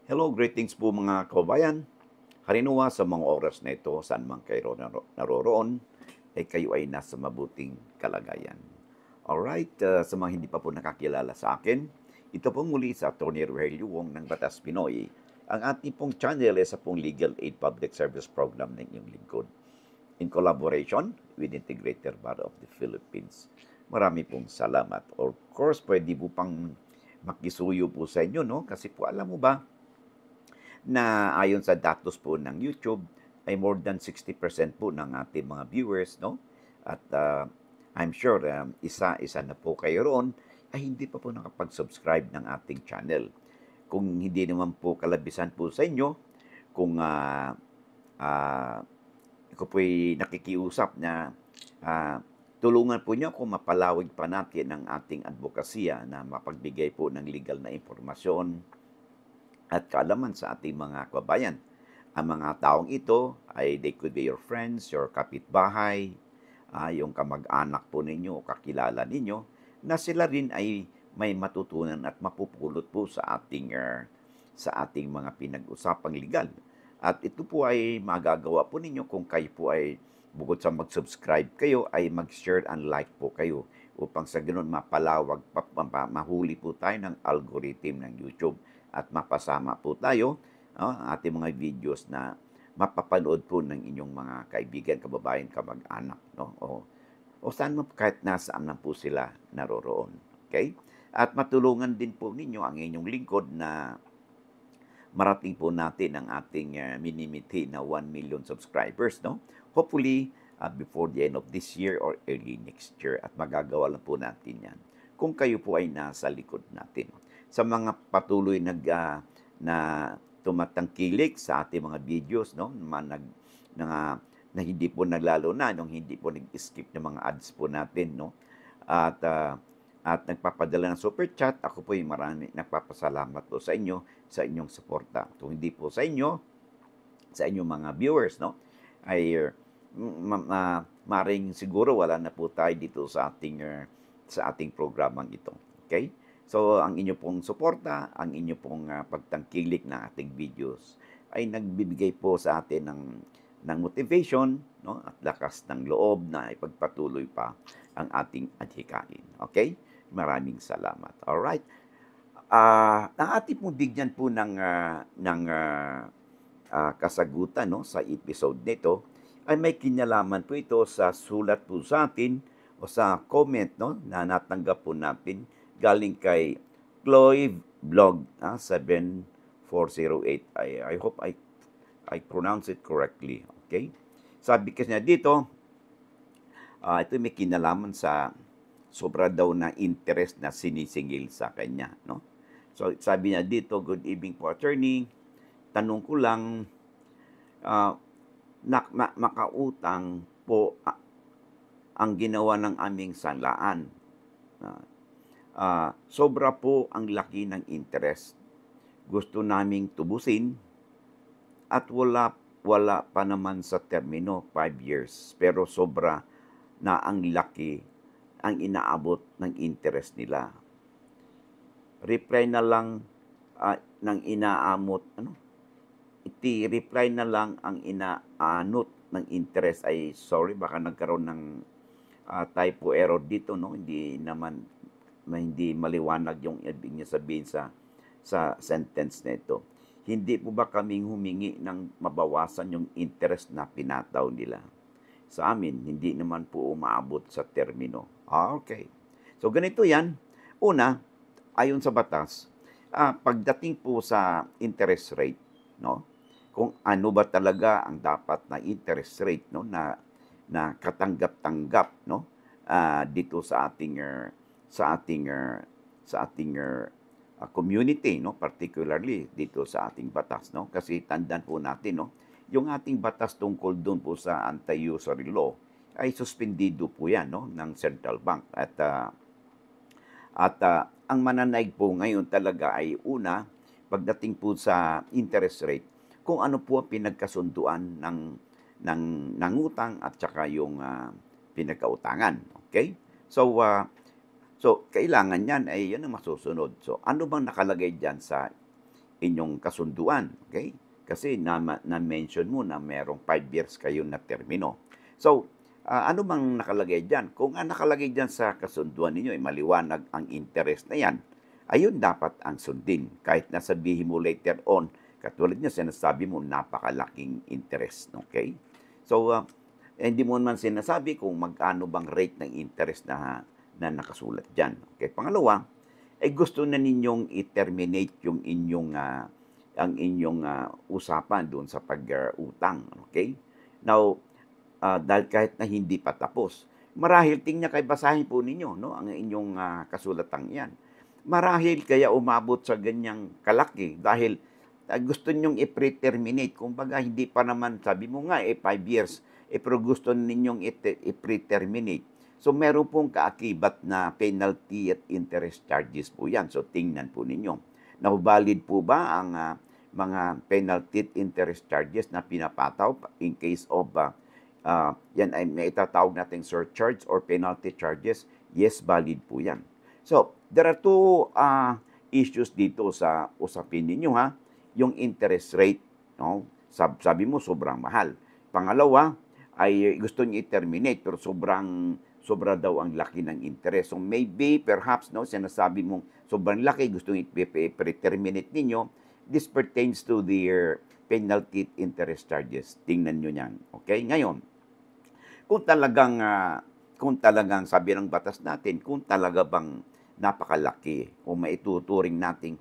Hello, greetings po mga kababayan. Harinawa sa mga oras na ito, saan man kayo naroroon, ay kayo ay nasa mabuting kalagayan. Alright, sa mga hindi pa po nakakilala sa akin, ito po muli sa Tony Rogelio Wong ng Batas Pinoy. Ang ating pong channel ay sa pong Legal Aid Public Service Program ng inyong lingkod in collaboration with Integrated Bar of the Philippines. Marami pong salamat. Of course, pwede po pang makisuyo po sa inyo, no? Kasi po alam mo ba, na ayon sa datos po ng YouTube ay more than 60% po ng ating mga viewers, no? At I'm sure isa-isa na po kayo roon ay hindi pa po nakapag-subscribe ng ating channel. Kung hindi naman po kalabisan po sa inyo, kung uh, ako po'y nakikiusap na tulungan po niyo kung mapalawig pa natin ang ating advokasya na mapagbigay po ng legal na impormasyon at kaalaman sa ating mga kabayan. Ang mga taong ito ay they could be your friends, your kapitbahay, yung kamag-anak po ninyo o kakilala ninyo, na sila rin ay may matutunan at mapupulot po sa ating mga pinag-usapang legal. At ito po ay magagawa po ninyo kung kayo po ay bukod sa mag-subscribe kayo, ay mag-share and like po kayo upang sa ganun mapalawag, mahuli po tayo ng algorithm ng YouTube at mapasama po tayo ang ating mga videos na mapapanood po ng inyong mga kaibigan, kababayan, kamag-anak, no? O saan mo kahit nasaan na po sila naroroon. Okay? At matulungan din po ninyo ang inyong lingkod na marating po natin ang ating minimithi na 1 million subscribers, no? Hopefully, before the end of this year or early next year. At magagawa lang po natin yan kung kayo po ay nasa likod natin. Sa mga patuloy na tumatangkilik sa ating mga videos, no? Na hindi po naglalo na, nung hindi po nag-skip ng mga ads po natin, no? At nagpapadala ng super chat, ako po ay marami nagpapasalamat po sa inyo sa inyong suporta. Kung hindi po sa inyo, sa inyong mga viewers, no? Ay maring siguro wala na po tayo dito sa ating programang ito. Okay? So, ang inyo pong suporta, ang inyo pong pagtangkilik ng ating videos ay nagbibigay po sa atin ng motivation, no? At lakas ng loob na ipagpatuloy pa ang ating adhikain. Okay? Maraming salamat. Alright. Ang ating pong bigyan po ng kasagutan, no, sa episode nito ay may kinalaman po ito sa sulat po sa atin o sa comment, no, na natanggap po natin galing kay Chloe Vlog 7408. I hope I pronounce it correctly. Okay? Sabi kasi niya dito, ito may kinalaman sa sobra daw na interest na sinisingil sa kanya, no? So, sabi niya dito, good evening po, attorney. Tanong ko lang, makautang po ang ginawa ng aming sanlaan. Sobra po ang laki ng interest. Gusto naming tubusin at wala pa naman sa termino, 5 years. Pero sobra na ang laki ang inaabot ng interest nila. Reply na lang ng inaamot, reply na lang ang inaanot ng interest ay, sorry, baka nagkaroon ng typo error dito, no? Hindi maliwanag yung ibig niya sabihin sa sentence na ito. Hindi po ba kaming humingi ng mabawasan yung interest na pinataw nila? Sa amin, hindi naman po umaabot sa termino. Okay. So, ganito yan. Una, ayon sa batas, pagdating po sa interest rate, no? Kung ano ba talaga ang dapat na interest rate, no, na katanggap-tanggap, no, dito sa ating community, no, particularly dito sa ating batas, no? Kasi tandaan po natin, no, yung ating batas tungkol doon po sa anti-usury law ay suspendido po yan, no, ng central bank. At ang mananaig po ngayon talaga ay una, pagdating po sa interest rate, kung ano po ang pinagkasunduan ng nangutang at saka yung pinagkautangan. Okay? So, kailangan yan ay yan ang masusunod. So, ano bang nakalagay dyan sa inyong kasunduan, okay? Kasi na-mention mo na merong 5 years kayo na termino. So, ano bang nakalagay diyan? Kung ang nakalagay diyan sa kasunduan ninyo ay maliwanag ang interest na 'yan, ayun dapat ang sundin. Kahit na sabihin mo later on, katulad niya sinasabi mo napakalaking interest, okay? So, hindi mo naman sinasabi kung magkano bang rate ng interest na nakasulat diyan, okay? Pangalawa, ay gusto na ninyong i-terminate yung inyong, ang inyong, usapan doon sa pag-utang, okay? Now, dahil kahit na hindi pa tapos, marahil tingnan kay basahin po ninyo 'no, ang inyong, kasulatang 'yan. Marahil kaya umabot sa ganyang kalaki dahil, gusto niyong i-pre-terminate. Kumbaga hindi pa naman sabi mo nga, 5 years, pero gusto ninyong i-pre-terminate. So, meron pong kaakibat na penalty at interest charges po 'yan. So, tingnan po ninyo. Now, valid po ba ang, mga penalty at interest charges na pinapataw in case of, yan ay may itatawag nating surcharge or penalty charges? Yes, valid po 'yan. So, there are two, issues dito sa usapin ninyo, ha. Yung interest rate, no? Sabi mo sobrang mahal. Pangalawa ay gusto niyo i-terminate pero sobra daw ang laki ng interest. So maybe, perhaps, no, sinasabi mong sobrang laki, gusto niyo i-terminate ninyo, this pertains to the penalty interest charges. Tingnan nyo yan. Okay? Ngayon, kung talagang sabi ng batas natin, kung talaga bang napakalaki o maituturing nating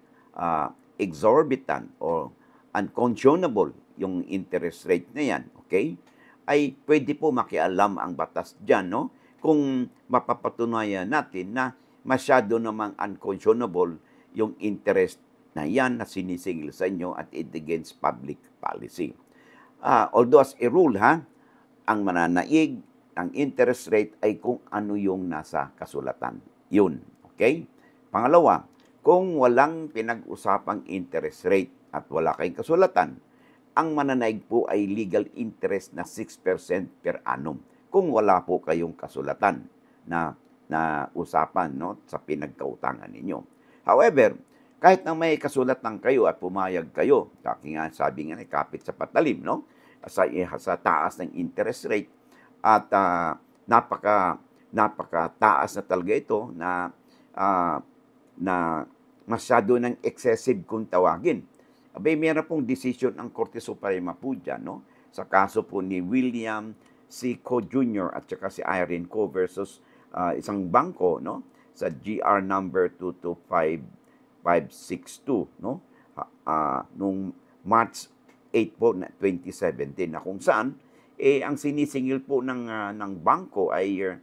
exorbitant or unconscionable yung interest rate na yan, okay? Ay pwede po makialam ang batas dyan, no? Kung mapapatunayan natin na masyado namang unconscionable yung interest na yan na sinisingil sa inyo at it against public policy. Although as a rule, ang mananaig ng interest rate ay kung ano yung nasa kasulatan. Yun, okay? Pangalawa, kung walang pinag-usapang interest rate at wala kayong kasulatan, ang mananaig po ay legal interest na 6% per annum kung wala po kayong kasulatan na usapan, no, sa pinagkautangan ninyo. However, kahit na may kasulatan kayo at pumayag kayo, sabi nga kapit sa patalim, no, sa taas ng interest rate at napakataas na talaga ito na masyado ng excessive kung tawagin. Abay, meron pong decision ang Korte Suprema po dyan, no? Sa kaso po ni William C. Co. Jr. at saka si Irene Co. versus isang bangko, no? Sa GR number 225562, no? Nung March 8 po na 2017, na kung saan ang sinisingil po ng bangko ay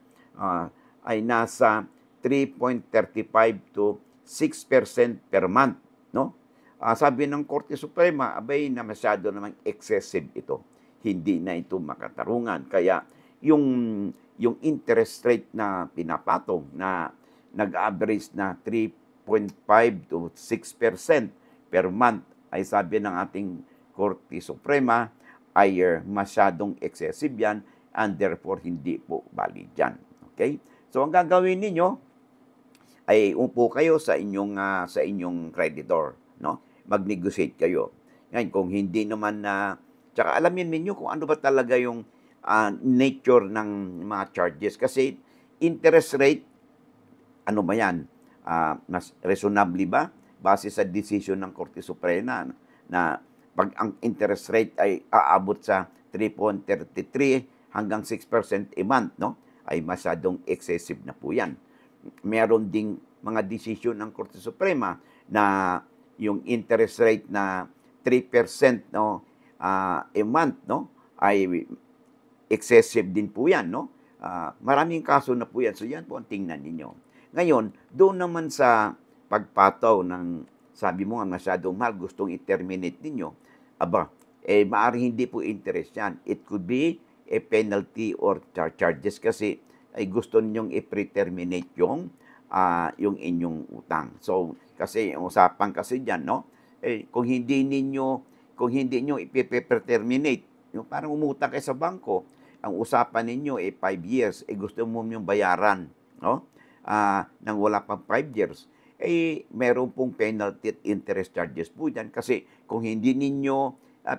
nasa 3.35 to 6% per month, no? Sabi ng Korte Suprema, abay na masyado namang excessive ito. Hindi na ito makatarungan. Kaya yung interest rate na pinapatong na nag-average na 3.5 to 6% per month ay sabi ng ating Korte Suprema ay masyadong excessive yan and therefore hindi po valid yan. Okay? So ang gagawin ninyo ay umupo kayo sa inyong creditor, no? Mag-negotiate kayo. Ngayon, kung hindi naman tsaka alamin ninyo kung ano ba talaga yung nature ng mga charges. Kasi interest rate, ano ba yan? Mas reasonably ba? Base sa decision ng Korte Suprema na pag ang interest rate ay aabot sa 3.33 hanggang 6% a month, no? Ay masyadong excessive na po yan. Meron ding mga decision ng Korte Suprema na yung interest rate na 3%, no, a month, no, ay excessive din po yan, no? Maraming kaso na po yan. So yan po ang tingnan ninyo. Ngayon, doon naman sa pagpataw ng sabi mo nga masyadong mahal, gustong i-terminate ninyo, maaaring hindi po interest yan. It could be a penalty or charges kasi ay gusto ninyong i-pre-terminate yung inyong utang. So, kasi ang usapan kasi diyan, no? Kung hindi niyo i-pre-terminate, yung parang umutang kayo sa bangko, ang usapan ninyo 5 years, gusto mo yung bayaran, no? Nang wala pang 5 years. meron pong penalty at interest charges po dyan. Kasi kung hindi ninyo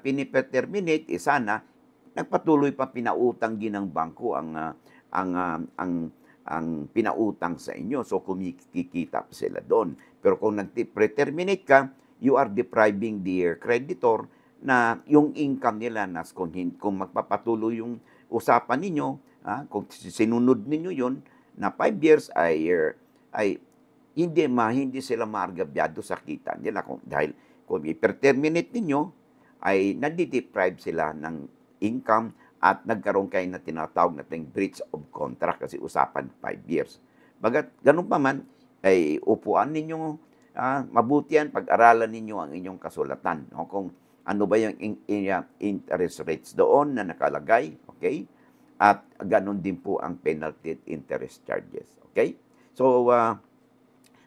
pinipeterminate, sana nagpatuloy pa pinautang din ng bangko ang pinautang sa inyo. So, kumikita pa sila doon. Pero kung nag-preterminate ka, you are depriving their creditor na yung income nila na kung magpapatuloy yung usapan ninyo, kung sinunod ninyo yun, na 5 years ay hindi sila maargabyado sa kita nila. Dahil kung i-terminate ninyo, ay nadi-deprive sila ng income at nagkaroon kayo na tinatawag nating breach of contract kasi usapan 5 years. Bagat ganun pa man, ay upuan ninyo, mabuti yan, pag-aralan ninyo ang inyong kasulatan. No? Kung ano ba yung interest rates doon na nakalagay, okay? At ganun din po ang penalty interest charges, okay? So,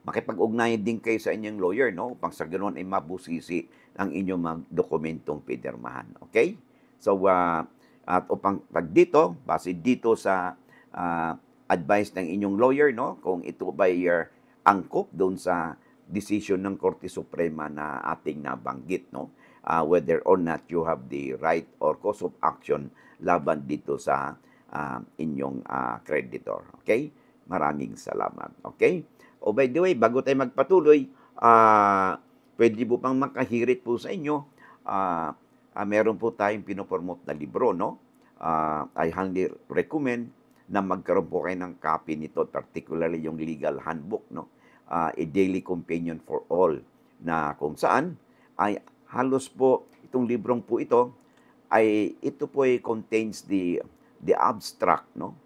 makipag-ugnayan din kayo sa inyong lawyer, no? Upang sa ganoon ay mabusisi ang inyong mga dokumentong pinirmahan, okay? So, at upang pag dito, base dito sa advice ng inyong lawyer, no? Kung ito ba angkop doon sa decision ng Korte Suprema na ating nabanggit, no? Whether or not you have the right or cause of action laban dito sa inyong creditor. Okay? Maraming salamat. Okay? O by the way, bago tayo magpatuloy, pwede po pang makahirit po sa inyo. Meron po tayong pinopromote na libro, no? I highly recommend na magkaroon po kayo ng copy nito, particularly yung legal handbook, no? A daily companion for all, na kung saan ay halos po itong librong po ito po ay contains the abstract, no?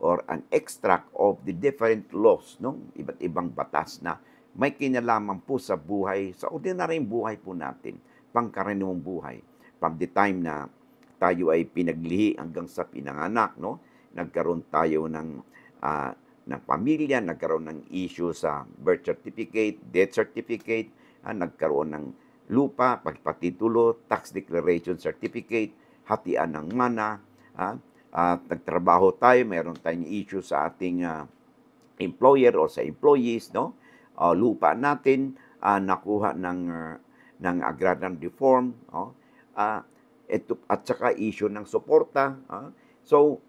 Or an extract of the different laws, no? Iba't ibang batas na may kinalaman po sa buhay, sa ordinaryong buhay po natin, pangkaraniwang buhay. From the time na tayo ay pinaglihi hanggang sa pinanganak, no? Nagkaroon tayo ng pamilya, nagkaroon ng issue sa birth certificate, death certificate, nagkaroon ng lupa, pagpatitulo, tax declaration certificate, hatian ng mana, at nagtrabaho tayo, meron tayong issue sa ating employer o sa employees, no? Lupa natin, nakuha ng agrarian reform, at saka issue ng suporta. So,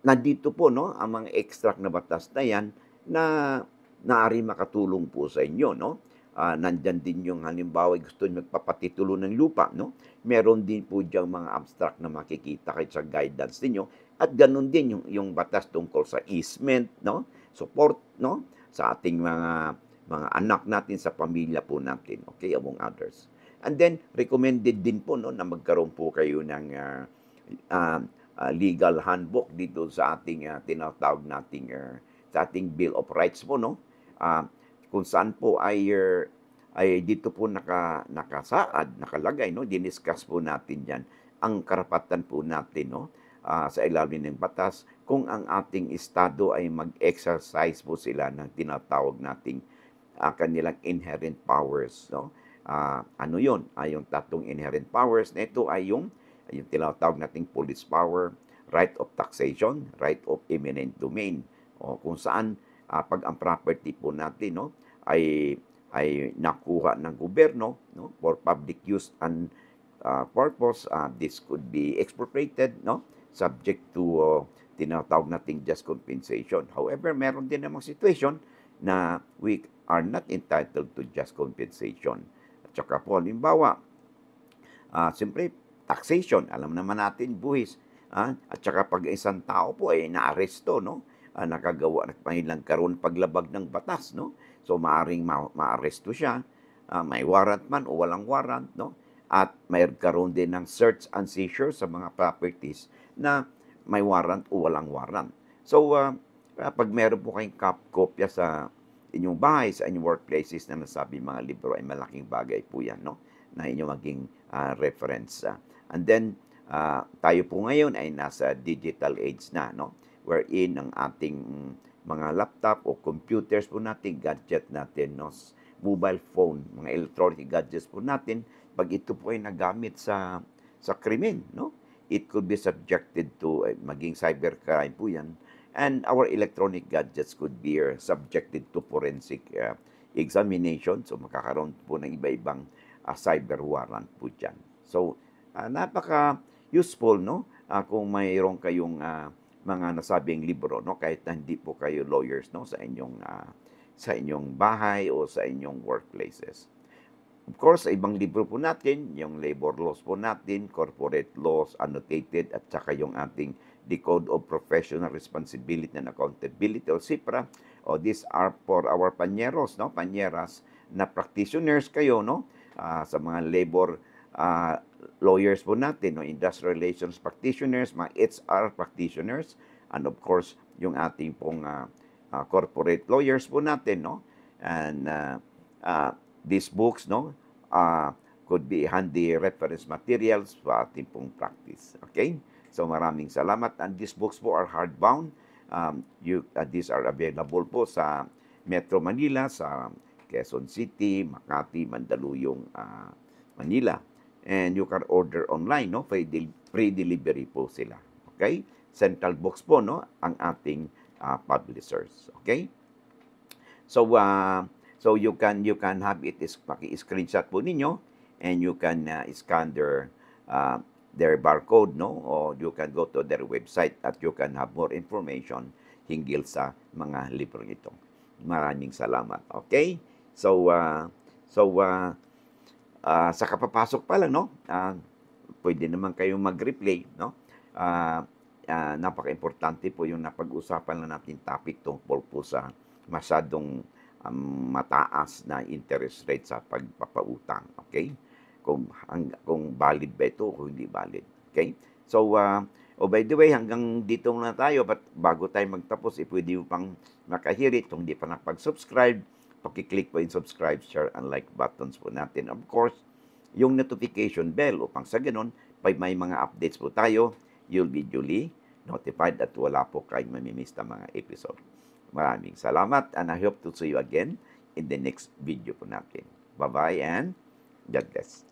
nandito po, no, ang mga extract na batas na yan na naari makatulong po sa inyo, no? Nandyan din yung halimbawa gusto nyo magpapatitulo ng lupa, no? Meron din po diyang mga abstract na makikita kayo sa guidance ninyo. At ganun din yung batas tungkol sa easement, no? Support, no? Sa ating mga anak natin, sa pamilya po natin, okay? Among others. And then, recommended din po, no, na magkaroon po kayo ng legal handbook dito sa ating tinatawag nating sa ating Bill of Rights po, no? Kung saan po ay dito po nakasaad, nakalagay, no? Diniscuss po natin yan ang karapatan po natin, no? Sa ilalim ng batas kung ang ating estado ay mag-exercise po sila ng tinatawag nating kanilang inherent powers, no? Ano yun? Yung tatlong inherent powers na ito ay yung tinatawag nating police power, right of taxation, right of eminent domain, o kung saan pag ang property po natin, no, ay nakuha ng gobyerno, no, for public use and purpose, this could be expropriated, no, subject to tinatawag nating just compensation. However, meron din namang situation na we are not entitled to just compensation. At saka po, halimbawa, siyempre, taxation, alam naman natin, buwis. At saka pag isang tao po ay naaresto, no? Nakagawa, nagkaroon paglabag ng batas, no? So, maaring maaresto siya, may warrant man o walang warrant, no? At may karoon din ng search and seizure sa mga properties na may warrant o walang warrant. So, pag meron po kayong kopya sa inyong bahay, sa inyong workplaces na nasabi mga libro, ay malaking bagay po yan, no? Na inyong maging reference. And then, tayo po ngayon ay nasa digital age na, no? Wherein ang ating mga laptop o computers po natin, gadget natin, no? Mobile phone, mga electronic gadgets po natin, pag ito po ay nagamit sa krimen, no? It could be subjected to maging cybercrime po yan. And our electronic gadgets could be subjected to forensic examination. So makakaroon po ng iba-ibang cyber warrant po dyan. So napaka-useful, no? Kung mayroon kayong mga nasabing libro, no? Kahit na hindi po kayo lawyers, no? Sa inyong bahay o sa inyong workplaces. Of course, sa ibang libro po natin, yung labor laws po natin, corporate laws, annotated, at saka yung ating The Code of Professional Responsibility and Accountability o CIPRA. O these are for our panyeros, no? Panyeras na practitioners kayo, no? Sa mga labor lawyers po natin, no? Industrial relations practitioners, mga HR practitioners, and of course, yung ating pong corporate lawyers po natin, no? And these books, no, could be handy reference materials sa ating pong practice. Okay? So maraming salamat. And these books po are hardbound. These are available po sa Metro Manila, sa Quezon City, Makati, Mandaluyong, Manila. And you can order online, no? Free delivery po sila. Okay? Central Books po, no, ang ating publishers. Okay? So you can have it, paki-screenshot po ninyo, and you can scan their barcode, no? Or you can go to their website at you can have more information hinggil sa mga libro ito. Maraming salamat. Okay? So sa kapapasok pa lang, no? Pwede naman kayong mag-replay, no? Napaka-importante po yung napag-usapan lang natin topic tungkol po sa masyadong mataas na interest rate sa pagpapautang. Okay? Kung valid ba ito o hindi valid. Okay? So, by the way, hanggang dito muna tayo. But bago tayo magtapos, pwede mo pang makahirit. Kung hindi pa nakapag-subscribe, pakiclick po yung subscribe, share, and like buttons po natin. Of course, yung notification bell upang sa ganun, pag may mga updates po tayo, you'll be duly notified at wala po kayong mamimiss na mga episode. Maraming salamat and I hope to see you again in the next video po natin. Bye-bye and God bless.